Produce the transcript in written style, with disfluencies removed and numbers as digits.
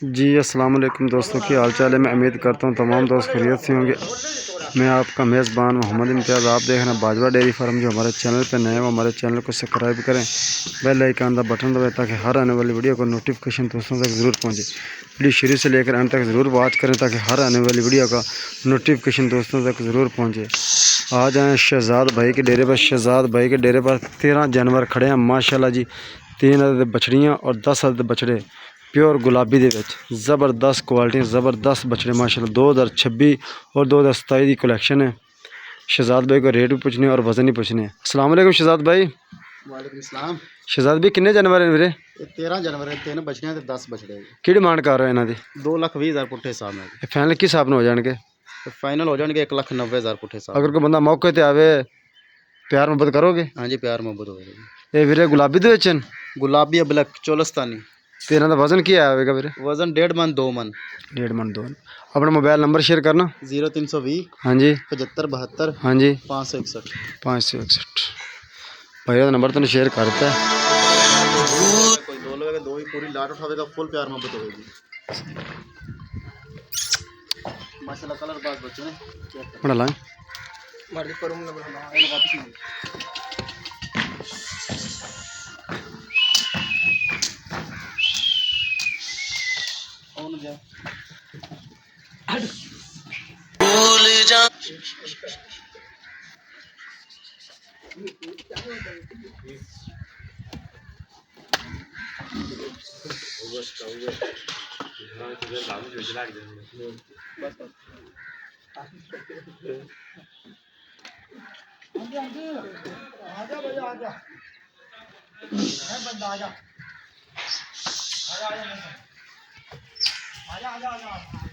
जी अस्सलाम वालेकुम दोस्तों, की हाल चाल है। मैं उम्मीद करता हूँ तमाम दोस्त खैरियत से होंगे। मैं आपका मेज़बान मोहम्मद इम्तियाज़, आप देख रहे हैं बाजवा डेयरी फार्म। जो हमारे चैनल पर नए हैं वो हमारे चैनल को सब्सक्राइब करें, बेल आइकन का बटन दबाएं ताकि हर आने वाली वीडियो को नोटिफिकेशन दोस्तों तक ज़रूर पहुँचे। वीडियो शुरू से लेकर अंत तक ज़रूर वॉच करें ताकि हर आने वाली वीडियो का नोटिफिकेशन दोस्तों तक ज़रूर पहुँचे। आज आए शहजाद भाई के डेरे पर। शहजाद भाई के डेरे पर 13 जानवर खड़े हैं माशाल्लाह जी। 3 अदद बछड़ियाँ और 10 अदद बछड़े प्योर गुलाबी दे विच ज़बरदस्त क्वालिटी, ज़बरदस्त बछड़े माशाल्लाह। 2026 और 2027 की कलेक्शन है। शहजाद भाई को रेट भी पूछने और वज़न ही पूछने। अस्सलाम वालेकुम शहजाद भाई। वालेकुम सलाम। शहजाद भाई किन्ने जानवर हैं वीरे? 13 जानवर है, 3 बछड़ियां ते 10 बछड़े। की डिमांड कर रहे हो इन्हां दी? 2,20,000 पुट्ठे हिसाब नाल। फाइनल किस हिसाब नाल हो जाएंगे? ते फाइनल हो जाएंगे 1,90,000 पुट्ठे हिसाब। अगर कोई बंदा मौके ते आवे प्यार मोहब्बत करोगे? हाँ जी, प्यार मोहब्बत होगी। ये वीरे गुलाबी दे विच न? गुलाबी ब्लैक चोलस्तानी। ते इन्हां दा वज़न क्या आएगा वीरे? वजन 1.5 मन 2 मन। 1.5 मन 2 मन। अपना मोबाइल नंबर शेयर करना। 0320 हाँ जी 75 72 हाँ जी 561। 561 भैया का नंबर तो शेयर करता है। कोई दो लोग दो ही पूरी लाट उठावेगा, फुल प्यार मोहब्बत होगी माशाल्लाह। कलर बाज बच्चे ने बड़ा लाए मर्दी पर उन लोग वापस नहीं। कौन जा भूल जा। आजा भैया आजा, बंदा आजा आजा आजा आजा आजा आजा।